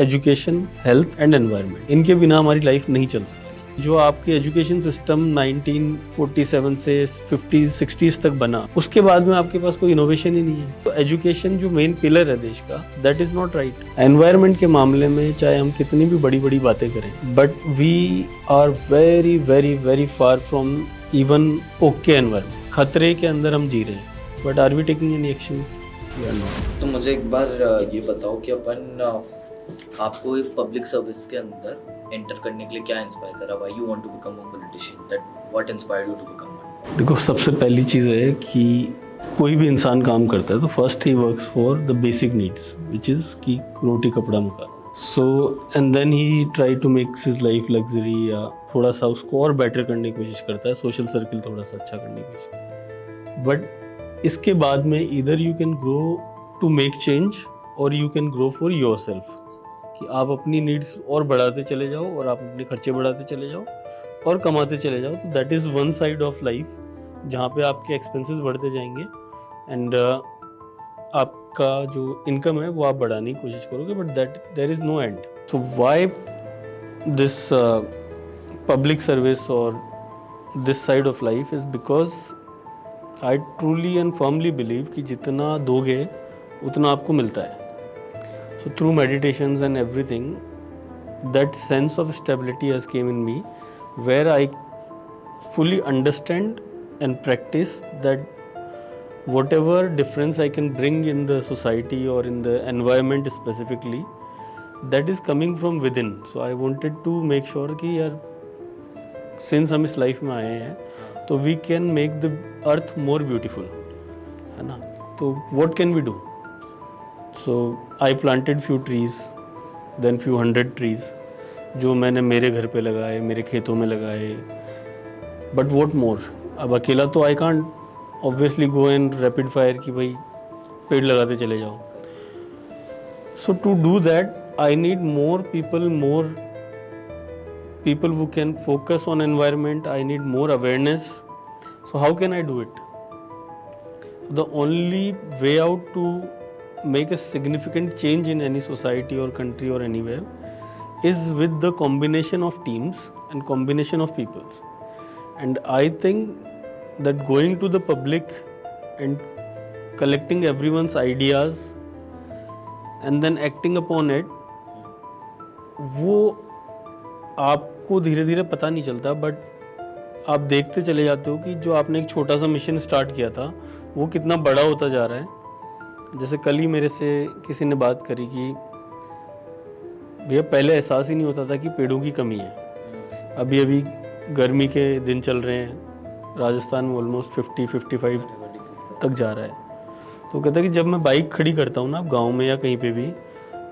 Education, health and environment, इनके बिना हमारी लाइफ नहीं चल सकती। जो आपकी एजुकेशन सिस्टम 1947 से 50s 60s तक बना, उसके बाद में आपके पास कोई इनोवेशन ही नहीं है। तो एजुकेशन जो मेन पिलर है देश का, that is not right. Environment के मामले में चाहे हम कितनी भी बड़ी बड़ी बातें करें, but we are very very very far from even okay environment. खतरे के अंदर हम जी रहे हैं, but are we taking any actions? We are not. तो मुझे एक बार ये बताओ कि आपको एक पब्लिक सर्विस के अंदर एंटर करने के लिए क्या इंस्पायर करा? Why you want to become a politician? That what inspired you to become one? देखो, सबसे पहली चीज़ है कि कोई भी इंसान काम करता है तो first he works for the basic needs, which is कि रोटी कपड़ा मकान। So and then he try to makes his life luxury, या थोड़ा सा उसको और बेटर करने की कोशिश करता है, सोशल सर्किल थोड़ा सा अच्छा करने की कोशिश। बट इसके बाद में इधर you can grow to make change, और you can grow for yourself, कि आप अपनी नीड्स और बढ़ाते चले जाओ और आप अपने खर्चे बढ़ाते चले जाओ और कमाते चले जाओ। तो that is one side of life, जहाँ पे आपके एक्सपेंसेस बढ़ते जाएंगे एंड आपका जो इनकम है वो आप बढ़ाने की कोशिश करोगे, but that there is no end. So why this public service और this side of life is because I truly and firmly believe कि जितना दोगे उतना आपको मिलता है। So through meditations and everything, that sense of stability has came in me, where I fully understand and practice that whatever difference I can bring in the society or in the environment specifically, that is coming from within. So I wanted to make sure कि यार since हम इस life में आए हैं तो we can make the earth more beautiful, है ना? तो what can we do? So I planted few trees, then few hundred trees, जो मैंने मेरे घर पे लगाए, मेरे खेतों में लगाए। But what more? अब अकेला तो I can't obviously go in rapid fire कि भाई पेड़ लगाते चले जाओ। So to do that, I need more people who can focus on environment. I need more awareness. So how can I do it? The only way out to make a significant change in any society or country or anywhere is with the combination of teams and combination of peoples. And I think that going to the public and collecting everyone's ideas and then acting upon it, वो आपको धीरे धीरे पता नहीं चलता, but आप देखते चले जाते हो कि जो आपने एक छोटा सा मिशन स्टार्ट किया था वो कितना बड़ा होता जा रहा है। जैसे कल ही मेरे से किसी ने बात करी कि भैया पहले एहसास ही नहीं होता था कि पेड़ों की कमी है। अभी अभी गर्मी के दिन चल रहे हैं, राजस्थान में ऑलमोस्ट 50-55 तक जा रहा है। तो कहता है कि जब मैं बाइक खड़ी करता हूँ ना गांव में या कहीं पे भी,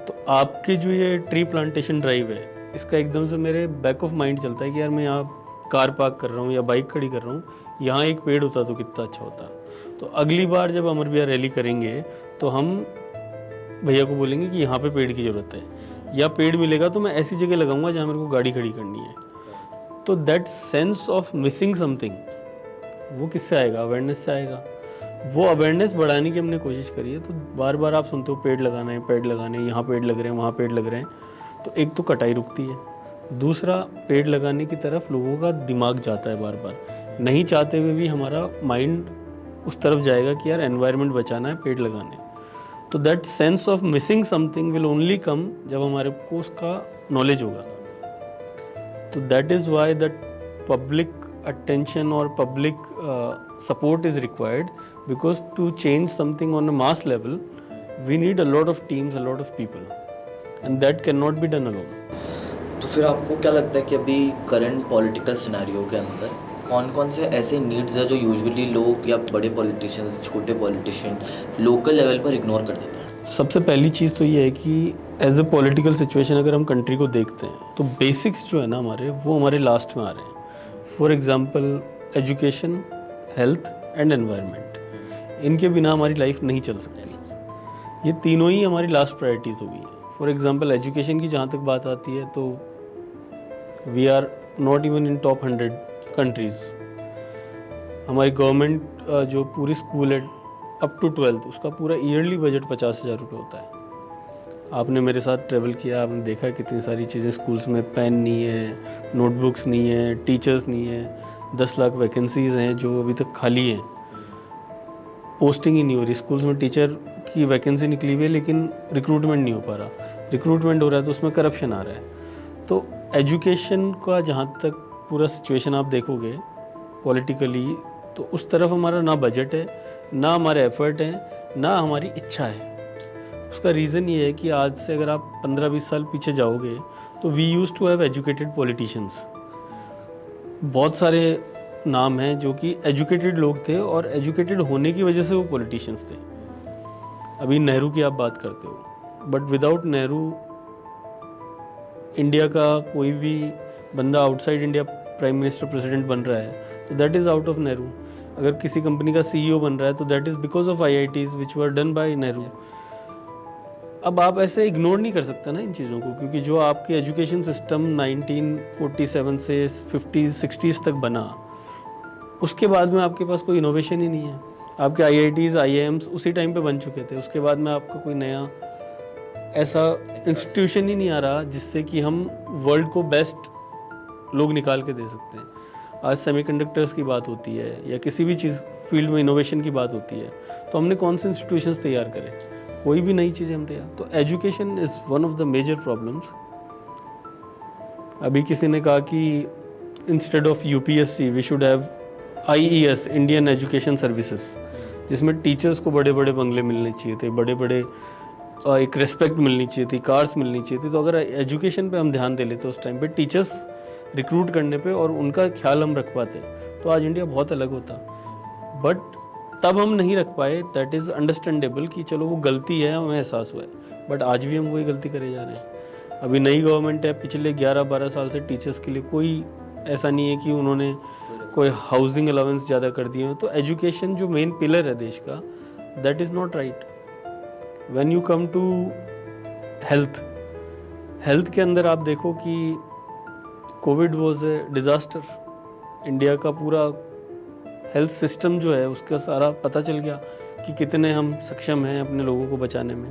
तो आपके जो ये ट्री प्लांटेशन ड्राइव है, इसका एकदम से मेरे बैक ऑफ माइंड चलता है कि यार मैं यहाँ कार पार्क कर रहा हूँ या बाइक खड़ी कर रहा हूँ, यहाँ एक पेड़ होता तो कितना अच्छा होता। तो अगली बार जब अमर भैया रैली करेंगे तो हम भैया को बोलेंगे कि यहाँ पे पेड़ की ज़रूरत है, या पेड़ मिलेगा तो मैं ऐसी जगह लगाऊंगा जहाँ मेरे को गाड़ी खड़ी करनी है। तो that sense of missing something, वो किससे आएगा? अवेयरनेस से आएगा। वो अवेयरनेस बढ़ाने की हमने कोशिश करी है। तो बार बार आप सुनते हो पेड़ लगाना है, पेड़ लगाने, यहाँ पेड़ लग रहे हैं, वहाँ पेड़ लग रहे हैं। तो एक तो कटाई रुकती है, दूसरा पेड़ लगाने की तरफ लोगों का दिमाग जाता है बार बार, नहीं चाहते हुए भी हमारा माइंड उस तरफ जाएगा कि यार एनवायरनमेंट बचाना है, पेड़ लगाने। तो that sense of missing something will only come जब हमारे को उसका नॉलेज होगा। तो that is why that public attention or public support is required, because to change something on a mass level we need a lot of teams, a lot of people, and that cannot be done alone. तो फिर आपको क्या लगता है कि अभी current political scenario के अंदर कौन कौन से ऐसे नीड्स है जो यूजुअली लोग या बड़े पॉलिटिशियंस, छोटे पॉलिटिशियन लोकल लेवल पर इग्नोर कर देते हैं? सबसे पहली चीज़ तो ये है कि एज ए पॉलिटिकल सिचुएशन अगर हम कंट्री को देखते हैं तो बेसिक्स जो है ना हमारे, वो हमारे लास्ट में आ रहे हैं। For example education, health and environment, इनके बिना हमारी लाइफ नहीं चल सकती। ये तीनों ही हमारी लास्ट प्रायोरिटीज़ हो गई हैं। फॉर एग्जाम्पल एजुकेशन की जहाँ तक बात आती है तो we are not even in top 100 countries. हमारी गवर्नमेंट जो पूरी स्कूल है अप टू 12th, उसका पूरा ईयरली बजट 50,000 रुपये होता है। आपने मेरे साथ ट्रैवल किया, आपने देखा कितनी सारी चीज़ें स्कूल्स में, पेन नहीं है, नोटबुक्स नहीं है, टीचर्स नहीं है, 10 लाख वैकेंसीज़ हैं जो अभी तक खाली हैं, पोस्टिंग ही नहीं हो रही। स्कूल्स में टीचर की वैकेंसी निकली हुई है लेकिन रिक्रूटमेंट नहीं हो पा रहा। रिक्रूटमेंट हो रहा है तो उसमें करप्शन आ रहा है। तो एजुकेशन का जहाँ तक पूरा सिचुएशन आप देखोगे पॉलिटिकली, तो उस तरफ हमारा ना बजट है, ना हमारे एफर्ट है, ना हमारी इच्छा है। उसका रीज़न ये है कि आज से अगर आप 15-20 साल पीछे जाओगे तो we use to have educated politicians. बहुत सारे नाम हैं जो कि एजुकेटेड लोग थे और एजुकेटेड होने की वजह से वो पॉलिटिशियंस थे। अभी नेहरू की आप बात करते हो, बट विदाउट नेहरू इंडिया का कोई भी बंदा outside India prime minister president बन रहा है तो that is out of Nehru. अगर किसी कंपनी का सीईओ बन रहा है तो that is because of IITs which were done by Nehru. अब आप ऐसे इग्नोर नहीं कर सकते ना इन चीज़ों को, क्योंकि जो आपके एजुकेशन सिस्टम 1947 से 50s 60s तक बना, उसके बाद में आपके पास कोई इनोवेशन ही नहीं है। आपके आईआईटीज़ आईआईएम्स उसी टाइम पे बन चुके थे, उसके बाद में आपका कोई नया ऐसा इंस्टीट्यूशन ही नहीं आ रहा जिससे कि हम वर्ल्ड को बेस्ट लोग निकाल के दे सकते हैं। आज सेमीकंडक्टर्स की बात होती है या किसी भी चीज़ फील्ड में इनोवेशन की बात होती है, तो हमने कौन से इंस्टीट्यूशंस तैयार करें? कोई भी नई चीज़ें हम तैयार। तो education is one of the major problems. अभी किसी ने कहा कि instead of UPSC we should have IES, Indian education services, जिसमें टीचर्स को बड़े बड़े बंगले मिलने चाहिए थे, बड़े बड़े एक रिस्पेक्ट मिलनी चाहिए थी, कार्स मिलनी चाहिए थी। तो अगर एजुकेशन पे हम ध्यान दे लेते उस टाइम पे, टीचर्स रिक्रूट करने पे, और उनका ख्याल हम रख पाते, तो आज इंडिया बहुत अलग होता। बट तब हम नहीं रख पाए, दैट इज़ अंडरस्टैंडेबल कि चलो वो गलती है, हमें एहसास हुआ है, बट आज भी हम वही गलती करे जा रहे हैं। अभी नई गवर्नमेंट है, पिछले 11-12 साल से टीचर्स के लिए कोई ऐसा नहीं है कि उन्होंने कोई हाउसिंग अलाउंस ज़्यादा कर दिए हो। तो एजुकेशन जो मेन पिलर है देश का, that is not right. When you come to health के अंदर आप देखो कि Covid was a disaster. India का पूरा हेल्थ सिस्टम जो है उसका सारा पता चल गया कि कितने हम सक्षम हैं अपने लोगों को बचाने में।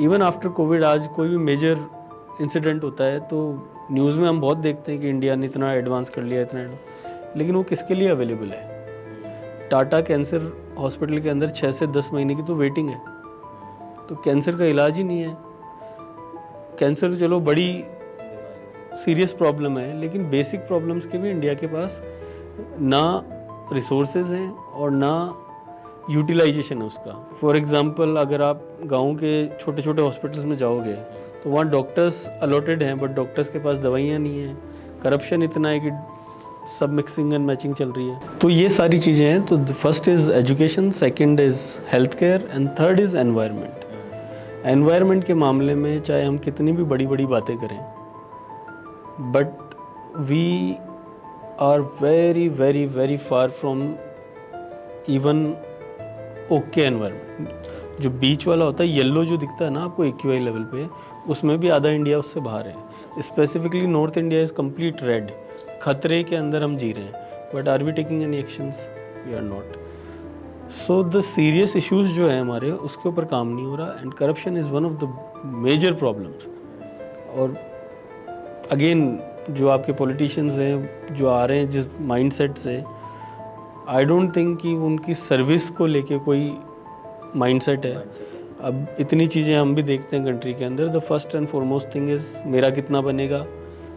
इवन आफ्टर कोविड आज कोई भी मेजर इंसिडेंट होता है तो न्यूज़ में हम बहुत देखते हैं कि इंडिया ने इतना एडवांस कर लिया, लेकिन वो किसके लिए अवेलेबल है? टाटा कैंसर हॉस्पिटल के अंदर 6 से 10 महीने की तो वेटिंग है, तो कैंसर का इलाज ही नहीं है। कैंसर चलो बड़ी सीरियस प्रॉब्लम है, लेकिन बेसिक प्रॉब्लम्स के भी इंडिया के पास ना रिसोर्सेज हैं और ना यूटिलाइजेशन है उसका। फॉर एग्जांपल अगर आप गांव के छोटे छोटे हॉस्पिटल्स में जाओगे तो वहाँ डॉक्टर्स अलॉटेड हैं, बट डॉक्टर्स के पास दवाइयाँ नहीं हैं। करप्शन इतना है कि सब मिक्सिंग एंड मैचिंग चल रही है। तो ये सारी चीज़ें हैं। तो first is education, second is health care and third is environment. Environment के मामले में चाहे हम कितनी भी बड़ी बड़ी बातें करें, but we are very very very far from even okay environment. जो बीच वाला होता है, येलो जो दिखता है ना आपको एक्यूआई लेवल पे, उसमें भी आधा इंडिया उससे बाहर है। Specifically north India is complete red, खतरे के अंदर हम जी रहे हैं। But are we taking any actions? We are not. So the serious issues जो है हमारे, उसके ऊपर काम नहीं हो रहा, and corruption is one of the major problems. और अगेन जो आपके पॉलिटिशियंस हैं जो आ रहे हैं जिस माइंडसेट से, आई डोंट थिंक कि उनकी सर्विस को लेके कोई माइंडसेट है। अब इतनी चीज़ें हम भी देखते हैं कंट्री के अंदर। The first and foremost thing is मेरा कितना बनेगा,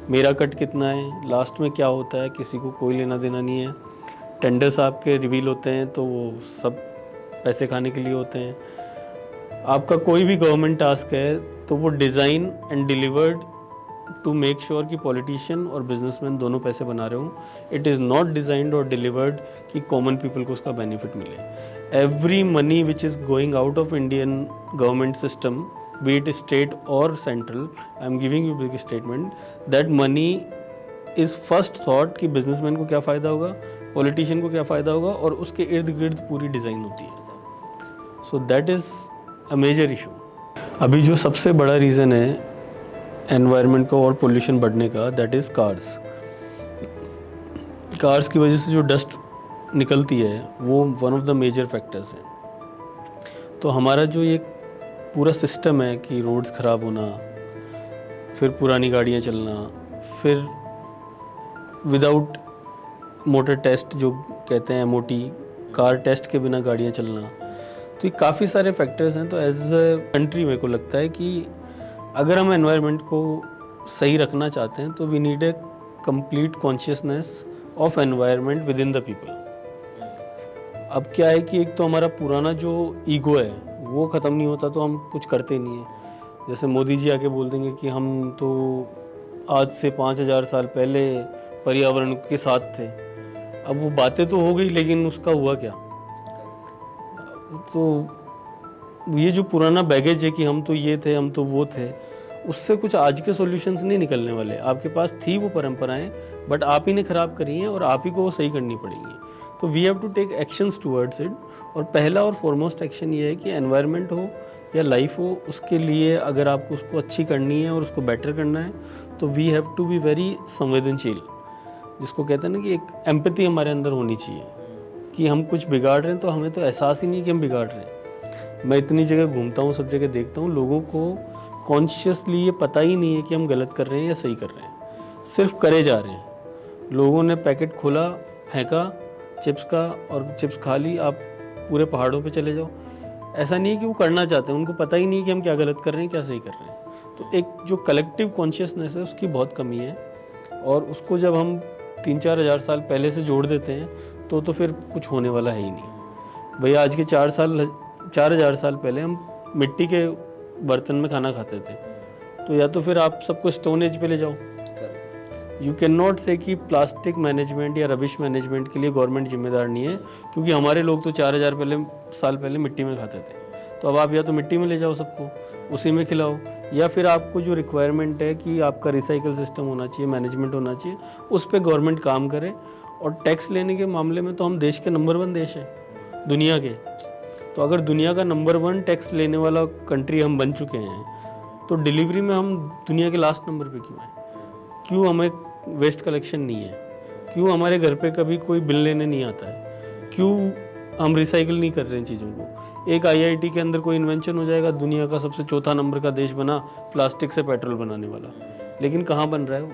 मेरा कट कितना है, लास्ट में क्या होता है किसी को कोई लेना देना नहीं है। टेंडर्स आपके रिवील होते हैं तो वो सब पैसे खाने के लिए होते हैं। आपका कोई भी गवर्नमेंट टास्क है तो वो design and delivered to make sure कि पॉलिटिशियन और बिजनेसमैन दोनों पैसे बना रहे हों। इट इज़ नॉट डिज़ाइंड और डिलीवर्ड कि कॉमन पीपल को उसका बेनिफिट मिले। Every money which is going out of Indian government system, be it state और central, I am giving you big statement, that money is first thought कि businessman को क्या फ़ायदा होगा, पॉलिटिशियन को क्या फ़ायदा होगा, और उसके इर्द गिर्द पूरी डिज़ाइन होती है। So that is a major issue. अभी जो सबसे बड़ा रीज़न है एनवायरनमेंट का और पोल्यूशन बढ़ने का, दैट इज़ कार्स की वजह से जो डस्ट निकलती है वो one of the major factors हैं। तो हमारा जो ये पूरा सिस्टम है कि रोड्स ख़राब होना, फिर पुरानी गाड़ियाँ चलना, फिर विदाउट मोटर टेस्ट जो कहते हैं मोटी कार टेस्ट के बिना गाड़ियाँ चलना, तो ये काफ़ी सारे फैक्टर्स हैं। तो एज अ कंट्री मेरे को लगता है कि अगर हम एनवायरनमेंट को सही रखना चाहते हैं तो we need a complete consciousness of environment within the people. अब क्या है कि एक तो हमारा पुराना जो ईगो है वो ख़त्म नहीं होता तो हम कुछ करते नहीं हैं। जैसे मोदी जी आके बोल देंगे कि हम तो आज से 5000 साल पहले पर्यावरण के साथ थे। अब वो बातें तो हो गई लेकिन उसका हुआ क्या? तो ये जो पुराना बैगेज है कि हम तो ये थे, हम तो वो थे, उससे कुछ आज के सॉल्यूशंस नहीं निकलने वाले। आपके पास थी वो परंपराएं, बट आप ही ने ख़राब करी हैं और आप ही को वो सही करनी पड़ेंगी। तो we have to take actions towards it. और पहला और फॉरमोस्ट एक्शन ये है कि एनवायरनमेंट हो या लाइफ हो, उसके लिए अगर आपको उसको अच्छी करनी है और उसको बेटर करना है तो we have to be very संवेदनशील, जिसको कहते हैं ना कि एक एम्पैथी हमारे अंदर होनी चाहिए कि हम कुछ बिगाड़ रहे हैं तो हमें तो एहसास ही नहीं कि हम बिगाड़ रहे हैं। मैं इतनी जगह घूमता हूँ, सब जगह देखता हूँ, लोगों को कॉन्शियसली ये पता ही नहीं है कि हम गलत कर रहे हैं या सही कर रहे हैं, सिर्फ करे जा रहे हैं। लोगों ने पैकेट खोला, फेंका चिप्स का और चिप्स खा ली, आप पूरे पहाड़ों पे चले जाओ। ऐसा नहीं है कि वो करना चाहते हैं, उनको पता ही नहीं है कि हम क्या गलत कर रहे हैं क्या सही कर रहे हैं। तो एक जो कलेक्टिव कॉन्शियसनेस है उसकी बहुत कमी है, और उसको जब हम 3-4 हज़ार साल पहले से जोड़ देते हैं तो फिर कुछ होने वाला है ही नहीं। भैया आज के 4,000 साल पहले हम मिट्टी के बर्तन में खाना खाते थे, तो या तो फिर आप सबको स्टोन एज पे ले जाओ। यू कैन नॉट से कि प्लास्टिक मैनेजमेंट या रबिश मैनेजमेंट के लिए गवर्नमेंट जिम्मेदार नहीं है, क्योंकि हमारे लोग तो 4,000 साल पहले मिट्टी में खाते थे। तो अब आप या तो मिट्टी में ले जाओ सबको, उसी में खिलाओ, या फिर आपको जो रिक्वायरमेंट है कि आपका रिसाइकल सिस्टम होना चाहिए, मैनेजमेंट होना चाहिए, उस पर गवर्नमेंट काम करे। और टैक्स लेने के मामले में तो हम देश के नंबर 1 देश हैं दुनिया के। तो अगर दुनिया का नंबर 1 टैक्स लेने वाला कंट्री हम बन चुके हैं, तो डिलीवरी में हम दुनिया के लास्ट नंबर पे क्यों हैं? क्यों हमें वेस्ट कलेक्शन नहीं है? क्यों हमारे घर पे कभी कोई बिल लेने नहीं आता है? क्यों हम रिसाइकिल नहीं कर रहे हैं चीज़ों को? एक IIT के अंदर कोई इन्वेंशन हो जाएगा, दुनिया का सबसे चौथा नंबर का देश बना प्लास्टिक से पेट्रोल बनाने वाला, लेकिन कहाँ बन रहा है वो?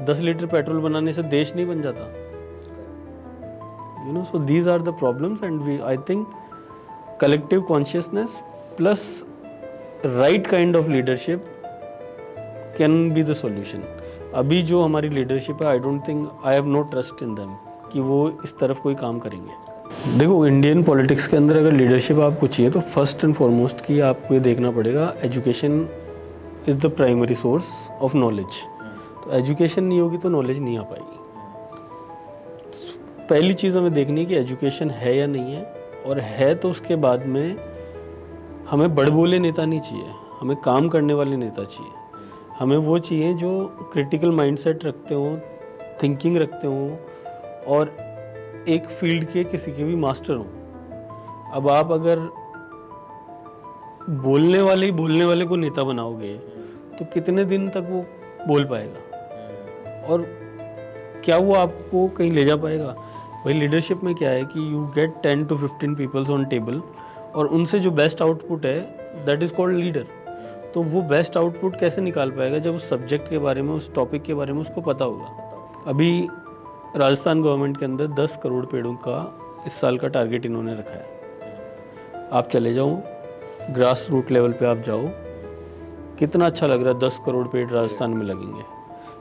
10 लीटर पेट्रोल बनाने से देश नहीं बन जाता। So these are the problems, and I think collective consciousness plus right kind of leadership can be the solution. अभी जो हमारी लीडरशिप है, I don't think, I have no trust in them कि वो इस तरफ कोई काम करेंगे। देखो, इंडियन पॉलिटिक्स के अंदर अगर लीडरशिप आपको चाहिए तो फर्स्ट एंड फॉरमोस्ट कि आपको ये देखना पड़ेगा, education is the primary source of knowledge. तो एजुकेशन नहीं होगी तो नॉलेज नहीं आ पाएगी। पहली चीज़ हमें देखनी है कि एजुकेशन है या नहीं है, और है तो उसके बाद में हमें बड़बोले नेता नहीं चाहिए, हमें काम करने वाले नेता चाहिए। हमें वो चाहिए जो क्रिटिकल माइंडसेट रखते हों, थिंकिंग रखते हों, और एक फील्ड के किसी के भी मास्टर हों। अब आप अगर बोलने वाले को नेता बनाओगे तो कितने दिन तक वो बोल पाएगा, और क्या वो आपको कहीं ले जा पाएगा? भाई लीडरशिप में क्या है कि you get 10 to 15 peoples on table, और उनसे जो बेस्ट आउटपुट है दैट इज़ कॉल्ड लीडर। तो वो बेस्ट आउटपुट कैसे निकाल पाएगा? जब उस सब्जेक्ट के बारे में, उस टॉपिक के बारे में उसको पता होगा। अभी राजस्थान गवर्नमेंट के अंदर 10 करोड़ पेड़ों का इस साल का टारगेट इन्होंने रखा है। आप चले जाओ ग्रास रूट लेवल पे, आप जाओ, कितना अच्छा लग रहा है, 10 करोड़ पेड़ राजस्थान में लगेंगे।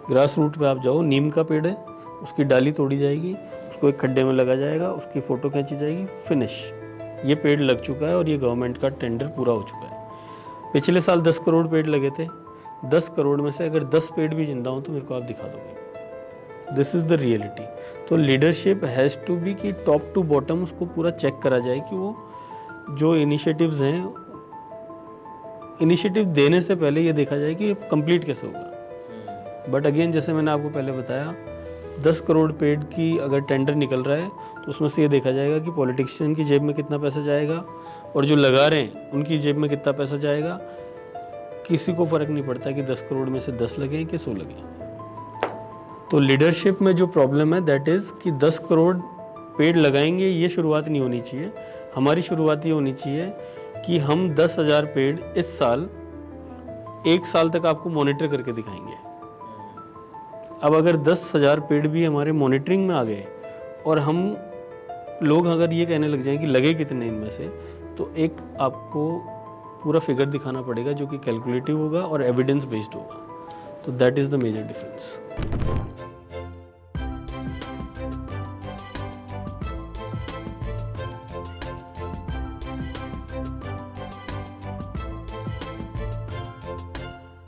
ग्रास रूट पे आप जाओ, नीम का पेड़ है, उसकी डाली तोड़ी जाएगी, उसको एक खड्डे में लगा जाएगा, उसकी फ़ोटो खींची जाएगी, फिनिश। ये पेड़ लग चुका है और ये गवर्नमेंट का टेंडर पूरा हो चुका है। पिछले साल 10 करोड़ पेड़ लगे थे। 10 करोड़ में से अगर 10 पेड़ भी जिंदा हो तो मेरे को आप दिखा दोगे। This is the reality. तो लीडरशिप हैज़ टू बी कि टॉप टू बॉटम उसको पूरा चेक करा जाए कि वो जो इनिशिएटिव्स हैं, इनिशिएटिव देने से पहले ये देखा जाए कि ये कंप्लीट कैसे होगा। बट अगेन, जैसे मैंने आपको पहले बताया, 10 करोड़ पेड़ की अगर टेंडर निकल रहा है तो उसमें से ये देखा जाएगा कि पॉलिटिशियन की जेब में कितना पैसा जाएगा और जो लगा रहे हैं उनकी जेब में कितना पैसा जाएगा। किसी को फ़र्क नहीं पड़ता कि 10 करोड़ में से 10 लगे कि 100 लगे। तो लीडरशिप में जो प्रॉब्लम है दैट इज़ कि 10 करोड़ पेड़ लगाएंगे, ये शुरुआत नहीं होनी चाहिए। हमारी शुरुआत ये होनी चाहिए कि हम 10,000 पेड़ इस साल 1 साल तक आपको मॉनिटर करके दिखाएंगे। अब अगर 10,000 पेड़ भी हमारे मॉनिटरिंग में आ गए और हम लोग अगर ये कहने लग जाएं कि लगे कितने इनमें से, तो एक आपको पूरा फिगर दिखाना पड़ेगा जो कि कैलकुलेटिव होगा और एविडेंस बेस्ड होगा। तो that is the major difference.